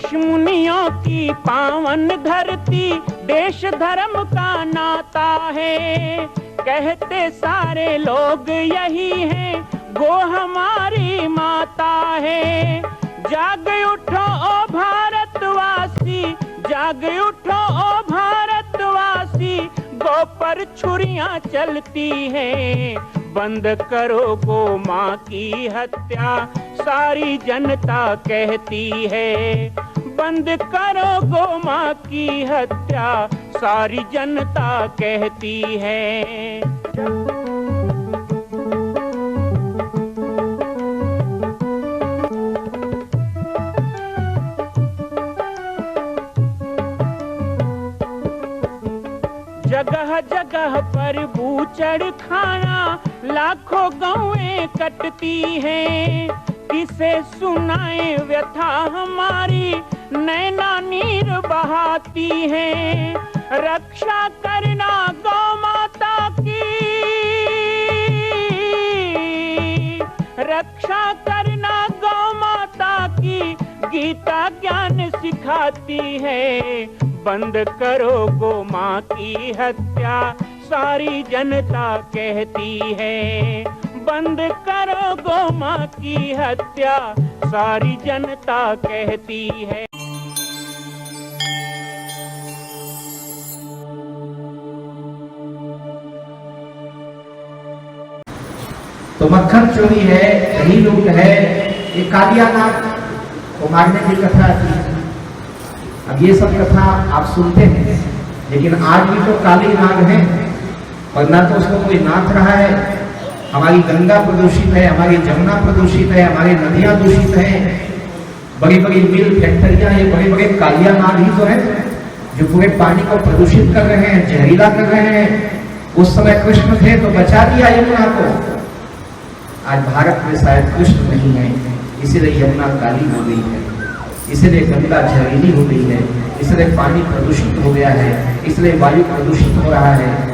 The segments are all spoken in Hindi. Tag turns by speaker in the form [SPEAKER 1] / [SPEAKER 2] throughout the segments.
[SPEAKER 1] ऋषि मुनियों की पावन धरती, देश धर्म का नाता है। कहते सारे लोग यही हैं, गो हमारी माता है। जाग उठो ओ भारतवासी, जाग उठो ओ भारतवासी, गो पर छुरियां चलती हैं। बंद करो गो माँ की हत्या, सारी जनता कहती है। बंद करो गो माँ की हत्या, सारी जनता कहती है। जगह जगह पर बूचड़ खाना, लाखों गौएं कटती हैं। किसे सुनाए व्यथा हमारी, नैना नीर बहाती हैं। रक्षा करना गौ माता की, रक्षा करना गौ माता की, गीता ज्ञान सिखाती है। बंद करो गो माँ की हत्या, सारी जनता कहती है। बंद करो गो माँ की हत्या, सारी जनता कहती है।
[SPEAKER 2] तो मक्खन चोरी है, दही लूट है, ये कालिया नाग को मारने की कथा थी। अब ये सब कथा आप सुनते हैं, लेकिन आज भी तो काली नाग है, और ना तो उसको कोई नाथ रहा है। हमारी गंगा प्रदूषित है, हमारी जमुना प्रदूषित है, हमारी नदियां दूषित हैं। बड़ी बड़ी मिल फैक्ट्रियां, ये बड़े बड़े कालिया नाग ही तो है जो पूरे पानी को प्रदूषित कर रहे हैं, जहरीला कर रहे हैं। उस समय कृष्ण थे तो बचा दिया यमुना को। आज भारत में शायद कृष्ण नहीं है, इसीलिए यमुना काली हो गई है, इसलिए गंगा जहरीली हो गई है, इसलिए पानी प्रदूषित हो गया है, इसलिए वायु प्रदूषित हो रहा है।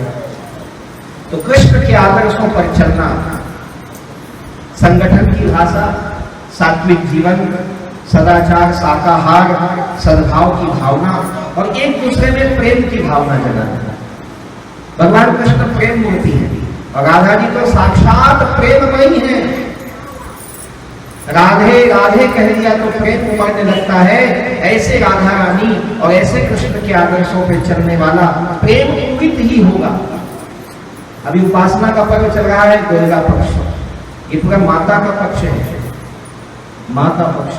[SPEAKER 2] तो कृष्ण के आदर्शों पर चलना, संगठन की भाषा, सात्विक जीवन, सदाचार, शाकाहार, सद्भाव की भावना और एक दूसरे में प्रेम की भावना जगाना। भगवान कृष्ण प्रेम मूर्ति है और राधा जी तो साक्षात प्रेममयी है। राधे राधे कह दिया तो प्रेम उमड़ने लगता है। ऐसे राधा रानी और ऐसे कृष्ण के आदर्शों पर चलने वाला प्रेम उदित ही होगा। अभी उपासना का पर्व चल रहा है, दुर्गा पक्ष, ये पूरा माता का पक्ष है, माता पक्ष।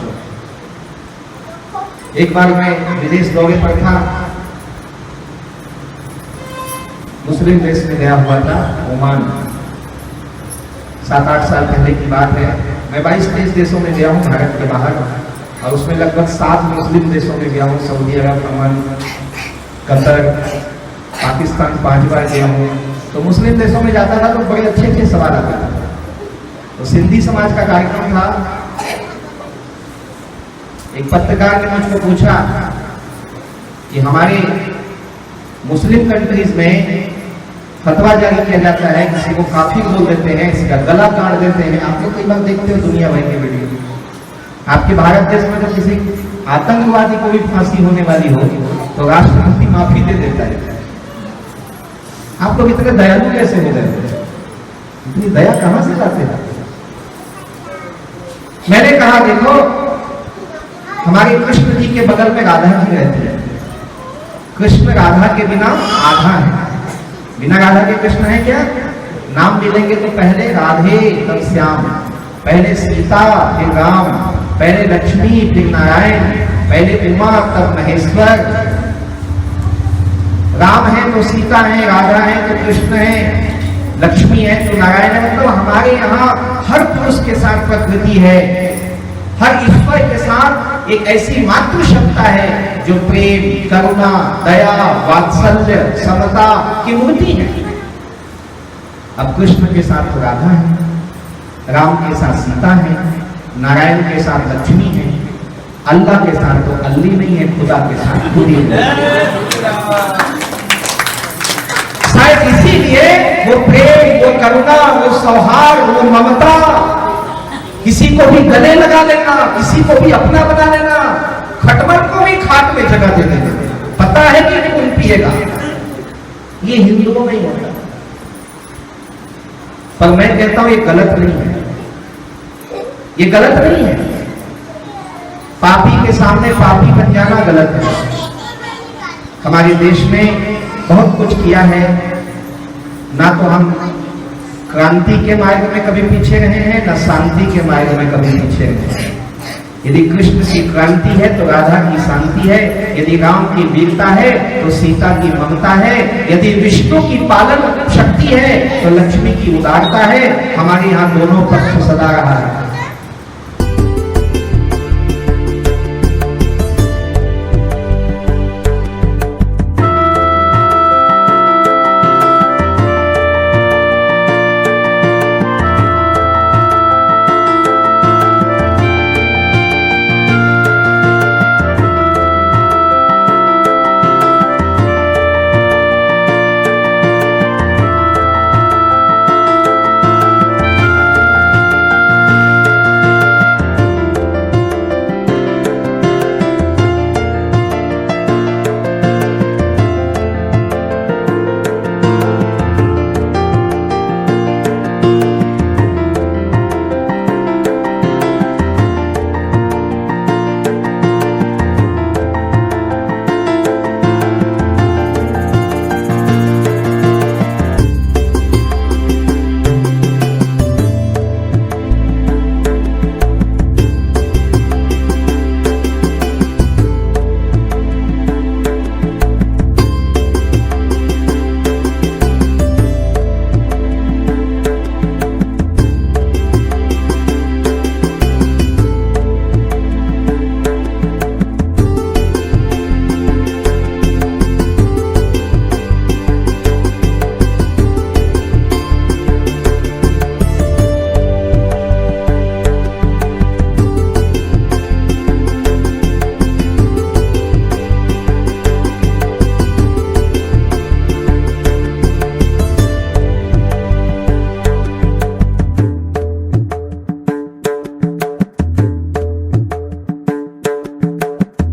[SPEAKER 2] एक बार मैं विदेश दौरे पर था, मुस्लिम देश में गया हुआ था, ओमान। 7-8 साल पहले की बात है। मैं 22-23 देशों में गया हूँ भारत के बाहर, और उसमें लगभग 7 मुस्लिम देशों में गया हूँ। सऊदी अरब, अमन, कतर, पाकिस्तान 5 बार गया हूँ। तो मुस्लिम देशों में जाता था तो बड़े अच्छे अच्छे सवाल आते थे। तो सिंधी समाज का कार्यक्रम था। एक पत्रकार ने मुझको पूछा कि हमारे मुस्लिम कंट्रीज में फतवा जारी किया जाता है, किसी को काफिर बोल देते हैं, इसका गला काट देते हैं। आप लोग कई बार देखते हो दुनिया भर के वीडियो। आपके भारत देश में जब किसी आतंकवादी को भी फांसी होने वाली हो तो राष्ट्रपति माफी दे देता है। आप लोग इतने दयालु कैसे हो गए? इतनी दया कहां से लाते हैं? मैंने कहा देखो, हमारे कृष्ण जी के बगल में राधा जी रहते हैं। कृष्ण राधा के बिना आधा है, बिना राधा के कृष्ण है क्या? नाम मिलेंगे तो पहले राधे तब श्याम, पहले सीता फिर राम, पहले लक्ष्मी फिर नारायण, पहले उमा तब महेश्वर। राम है तो सीता है, राधा है तो कृष्ण है, लक्ष्मी है तो नारायण है। मतलब हमारे यहाँ हर पुरुष के साथ प्रकृति है, हर ईश्वर के साथ एक ऐसी मातृ क्षमता है जो प्रेम, करुणा, दया, वात्सल्य, समता की मूर्ति है। अब कृष्ण के साथ तो राधा है, राम के साथ सीता है, नारायण के साथ लक्ष्मी है, अल्लाह के साथ तो अल्ली नहीं है, खुदा के साथ खुद ही है। शायद इसीलिए वो प्रेम, वो करुणा, वो सौहार्द, वो ममता, किसी को भी गले लगा लेना, किसी को भी अपना बना लेना, खटमल को भी खाट में जगह देते थे, पता है कि खून पिएगा। ये हिंदुओं में ही होता है, पर मैं कहता हूं ये गलत नहीं है, ये गलत नहीं है। पापी के सामने पापी बन जाना गलत है। हमारे देश में बहुत कुछ किया है, ना तो हम क्रांति के मार्ग में कभी पीछे रहे हैं, ना शांति के मार्ग में कभी पीछे रहे हैं। यदि कृष्ण की क्रांति है तो राधा की शांति है, यदि राम की वीरता है तो सीता की ममता है, यदि विष्णु की पालन शक्ति है तो लक्ष्मी की उदारता है। हमारे यहाँ दोनों पक्ष सदा रहा है।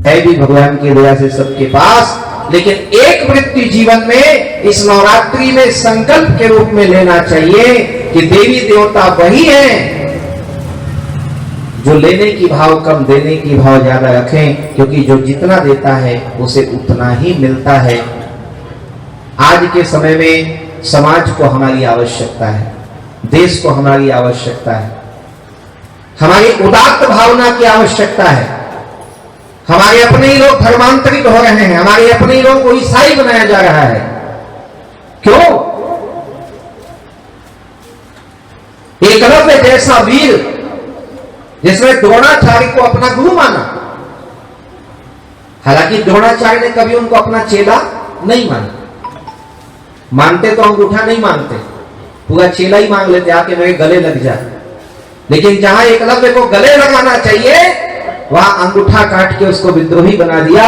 [SPEAKER 2] है भी भगवान की दया से सबके पास, लेकिन एक वृत्ति जीवन में इस नवरात्रि में संकल्प के रूप में लेना चाहिए कि देवी देवता वही हैं जो लेने की भाव कम, देने की भाव ज्यादा रखें, क्योंकि जो जितना देता है उसे उतना ही मिलता है। आज के समय में समाज को हमारी आवश्यकता है, देश को हमारी आवश्यकता है, हमारी उदात्त भावना की आवश्यकता है। हमारे अपने ही लोग धर्मांतरित हो रहे हैं, हमारे अपने ही लोगों को ईसाई बनाया जा रहा है। क्यों? एकलव्य जैसा वीर जिसने द्रोणाचार्य को अपना गुरु माना, हालांकि द्रोणाचार्य ने कभी उनको अपना चेला नहीं माना। मानते तो अंगूठा नहीं मानते, पूरा चेला ही मांग लेते, आके मेरे गले लग जाए। लेकिन जहां एकलव्य को गले लगाना चाहिए वहां अंगूठा काट के उसको विद्रोही बना दिया।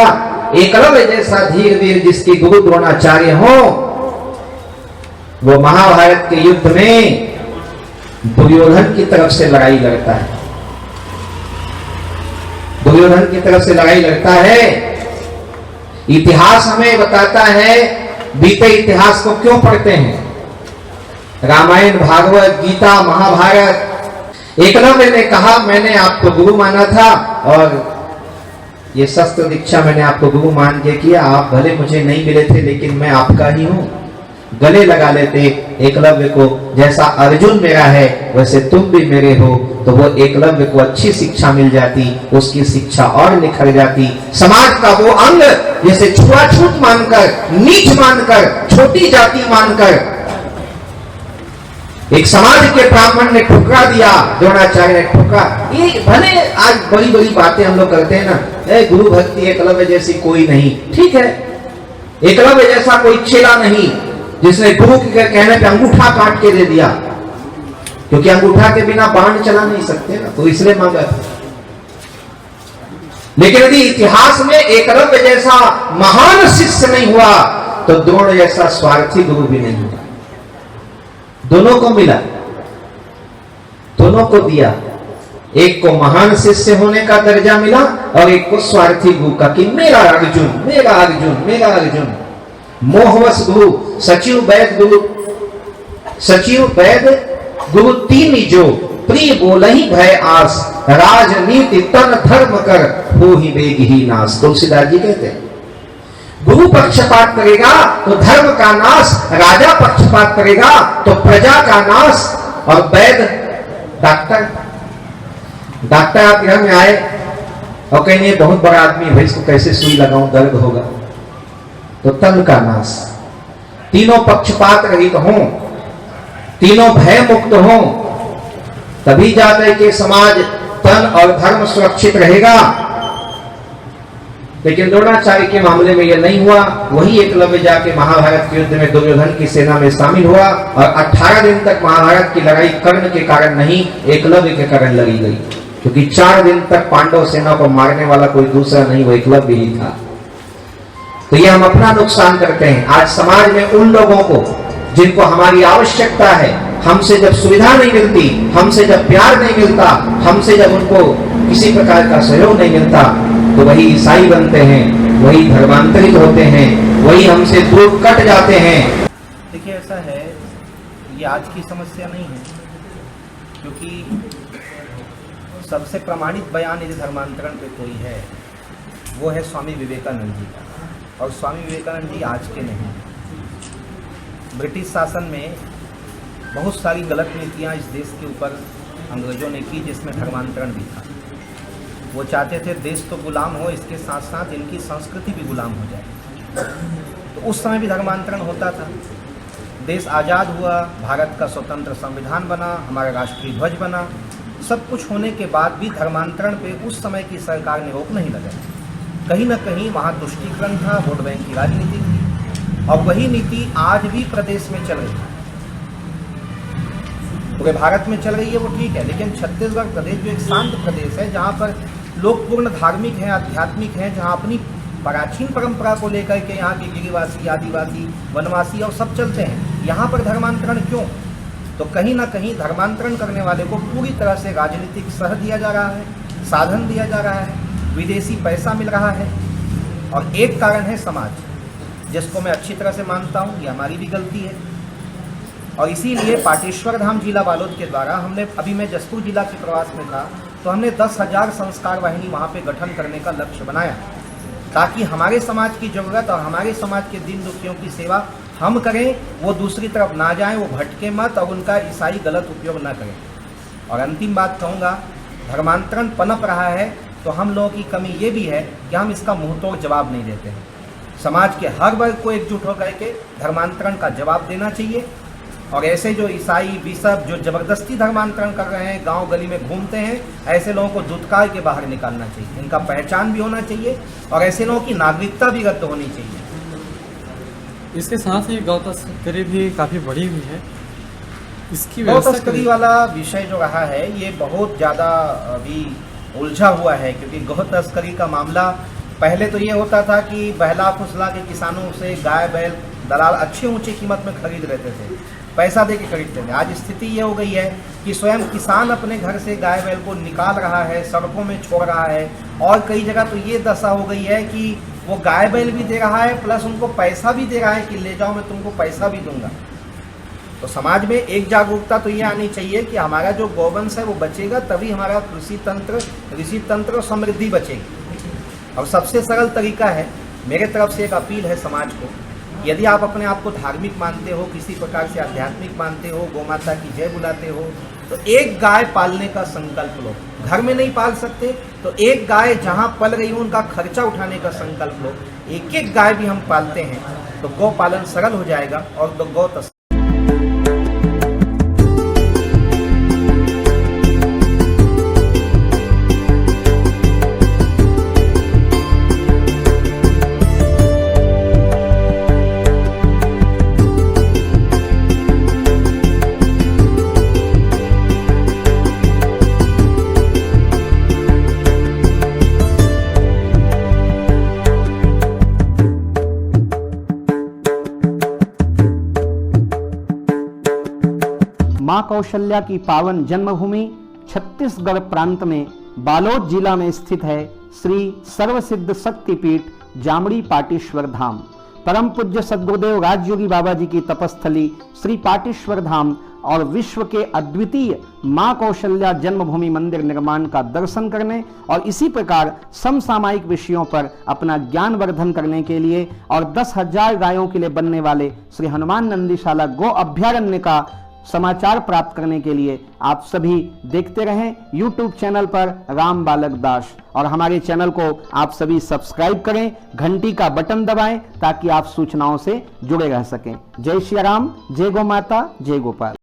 [SPEAKER 2] एकलव्य जैसा धीर वीर जिसके गुरु द्रोणाचार्य हो, वो महाभारत के युद्ध में दुर्योधन की तरफ से लड़ाई लड़ता है, दुर्योधन की तरफ से लड़ाई लड़ता है। इतिहास हमें बताता है, बीते इतिहास को क्यों पढ़ते हैं, रामायण, भागवत, गीता, महाभारत। एकलव्य ने कहा मैंने आपको गुरु माना था और ये शस्त्र दीक्षा मैंने आपको गुरु मान के किया, आप भले मुझे नहीं मिले थे लेकिन मैं आपका ही हूं। गले लगा लेते एकलव्य को, जैसा अर्जुन मेरा है वैसे तुम भी मेरे हो, तो वो एकलव्य को अच्छी शिक्षा मिल जाती, उसकी शिक्षा और निखर जाती। समाज का वो अंग जैसे छुआछूत मानकर, नीच मानकर, छोटी जाति मानकर एक समाज के ब्राह्मण ने ठुकरा दिया, द्रोणाचार्य ने ठुकरा। ये भले आज बड़ी बड़ी बातें हम लोग करते हैं ना, गुरु भक्ति एकलव्य जैसी कोई नहीं, ठीक है, एकलव्य जैसा कोई चेला नहीं जिसने गुरु के कहने पे अंगूठा काट के दे दिया, क्योंकि अंगूठा के बिना बाण चला नहीं सकते ना, तो इसलिए मांगा था। लेकिन यदि इतिहास में एकलव्य जैसा महान शिष्य नहीं हुआ तो द्रोण जैसा स्वार्थी गुरु भी नहीं हुआ। दोनों को मिला, दोनों को दिया, एक को महान शिष्य होने का दर्जा मिला और एक को स्वार्थी गुरु का कि मेरा अर्जुन, मेरा अर्जुन, मेरा अर्जुन। मोहवश गुरु, सचिव वैद गुरु, सचिव वैद गुरु तीन जो, प्रिय बोलहि भय आस, राजनीति तन धर्म कर हो ही वेग ही नाश। तुलसीदास जी कहते हैं गुरु पक्षपात करेगा तो धर्म का नाश, राजा पक्षपात करेगा तो प्रजा का नाश। और वैद डॉक्टर, डॉक्टर आप घर में आए और कहेंगे बहुत बड़ा आदमी है, इसको कैसे सुई लगाऊं, दर्द होगा, तो तन का नाश। तीनों पक्षपात रहित हों, तीनों भय मुक्त हों, तभी जाकर के समाज तन और धर्म सुरक्षित रहेगा। लेकिन द्रोणाचार्य के मामले में यह नहीं हुआ। वही एकलव्य जाके महाभारत के युद्ध में दुर्योधन की सेना में शामिल हुआ और 18 दिन तक महाभारत की लड़ाई कर्ण के कारण नहीं, एकलव्य के कारण लड़ी गई, क्योंकि 4 दिन तक पांडव सेना को मारने वाला कोई दूसरा नहीं, वो एकलव्य ही था। तो ये हम अपना नुकसान करते हैं। आज समाज में उन लोगों को जिनको हमारी आवश्यकता है, हमसे जब सुविधा नहीं मिलती, हमसे जब प्यार नहीं मिलता, हमसे जब उनको किसी प्रकार का सहयोग नहीं मिलता, तो वही ईसाई बनते हैं, वही धर्मांतरित होते हैं, वही हमसे दूर कट जाते हैं।
[SPEAKER 3] देखिए ऐसा है, ये आज की समस्या नहीं है, क्योंकि सबसे प्रमाणित बयान यदि धर्मांतरण पे कोई है वो है स्वामी विवेकानंद जी का। और स्वामी विवेकानंद जी आज के नहीं, ब्रिटिश शासन में बहुत सारी गलत नीतियाँ इस देश के ऊपर अंग्रेजों ने की, जिसमें धर्मांतरण भी था। वो चाहते थे देश तो गुलाम हो, इसके साथ साथ इनकी संस्कृति भी गुलाम हो जाए। तो उस समय भी धर्मांतरण होता था। देश आज़ाद हुआ, भारत का स्वतंत्र संविधान बना, हमारा राष्ट्रीय ध्वज बना, सब कुछ होने के बाद भी धर्मांतरण पे उस समय की सरकार ने रोक नहीं लगाई। कहीं ना कहीं वहाँ तुष्टीकरण था, वोट बैंक की राजनीति थी, और वही नीति आज भी प्रदेश में चल रही है। पूरे भारत में चल रही है वो ठीक है, लेकिन छत्तीसगढ़ प्रदेश जो एक शांत प्रदेश है, जहाँ पर लोग पूर्ण धार्मिक हैं, आध्यात्मिक हैं, जहाँ अपनी प्राचीन परंपरा को लेकर के यहाँ के गिरिवासी, आदिवासी, वनवासी और सब चलते हैं, यहाँ पर धर्मांतरण क्यों? तो कहीं ना कहीं धर्मांतरण करने वाले को पूरी तरह से राजनीतिक सह दिया जा रहा है, साधन दिया जा रहा है, विदेशी पैसा मिल रहा है। और एक कारण है समाज, जिसको मैं अच्छी तरह से मानता हूँ, ये हमारी भी गलती है। और इसीलिए पाटेश्वर धाम जिला बालोद के द्वारा हमने, अभी मैं जसपुर जिला के प्रवास में था, तो हमने 10,000 संस्कार वाहिनी वहाँ पे गठन करने का लक्ष्य बनाया, ताकि हमारे समाज की ज़रूरत और हमारे समाज के दीन दुखियों की सेवा हम करें, वो दूसरी तरफ ना जाएं, वो भटके मत और उनका ईसाई गलत उपयोग ना करें। और अंतिम बात कहूँगा, धर्मांतरण पनप रहा है तो हम लोगों की कमी ये भी है कि हम इसका मुंहतोड़ जवाब नहीं देते हैं। समाज के हर वर्ग को एकजुट होकर के धर्मांतरण का जवाब देना चाहिए। और ऐसे जो ईसाई बिशप जो ज़बरदस्ती धर्मांतरण कर रहे हैं, गांव गली में घूमते हैं, ऐसे लोगों को धुतकार के बाहर निकालना चाहिए, इनका पहचान भी होना चाहिए और ऐसे लोगों की नागरिकता भी रद्द होनी चाहिए।
[SPEAKER 4] इसके साथ ही गौ तस्करी भी काफ़ी बढ़ी हुई है, इसकी
[SPEAKER 3] गौ तस्करी वाला विषय जो रहा है ये बहुत ज़्यादा अभी उलझा हुआ है, क्योंकि गौ तस्करी का मामला पहले तो ये होता था कि बहला फुसला के किसानों से गाय बैल दलाल अच्छी ऊंची कीमत में खरीद लेते थे, पैसा दे के खरीदते थे। आज स्थिति ये हो गई है कि स्वयं किसान अपने घर से गाय बैल को निकाल रहा है, सड़कों में छोड़ रहा है, और कई जगह तो ये दशा हो गई है कि वो गाय बैल भी दे रहा है प्लस उनको पैसा भी दे रहा है कि ले जाओ मैं तुमको पैसा भी दूंगा। तो समाज में एक जागरूकता तो ये आनी चाहिए कि हमारा जो गौवंश है वो बचेगा, तभी हमारा कृषि तंत्र और समृद्धि बचेगी। और सबसे सरल तरीका है, मेरे तरफ से एक अपील है समाज को, यदि आप अपने आप को धार्मिक मानते हो, किसी प्रकार से आध्यात्मिक मानते हो, गौ माता की जय बुलाते हो, तो एक गाय पालने का संकल्प लो। घर में नहीं पाल सकते तो एक गाय जहाँ पल रही हो उनका खर्चा उठाने का संकल्प लो। एक एक गाय भी हम पालते हैं तो गौ पालन सरल हो जाएगा और गौ
[SPEAKER 5] मां कौशल्या की पावन जन्मभूमि
[SPEAKER 2] छत्तीसगढ़ प्रांत में बालोद जिला में स्थित है श्री सर्वसिद्ध शक्तिपीठ जामड़ी पाटेश्वर धाम। परम पूज्य सद्गुरुदेव राजयोगी बाबा जी की तपस्थली श्री पाटेश्वर धाम और विश्व के अद्वितीय मां कौशल्या जन्मभूमि मंदिर निर्माण का दर्शन करने और इसी प्रकार समसामयिक विषयों पर अपना ज्ञान वर्धन करने के लिए और 10,000 गायों के लिए बनने वाले श्री हनुमान नंदीशाला गो अभ्यारण्य का समाचार प्राप्त करने के लिए आप सभी देखते रहें YouTube चैनल पर राम बालक दास, और हमारे चैनल को आप सभी सब्सक्राइब करें, घंटी का बटन दबाएं ताकि आप सूचनाओं से जुड़े रह सकें। जय श्री राम, जय गौ माता, जय गोपाल।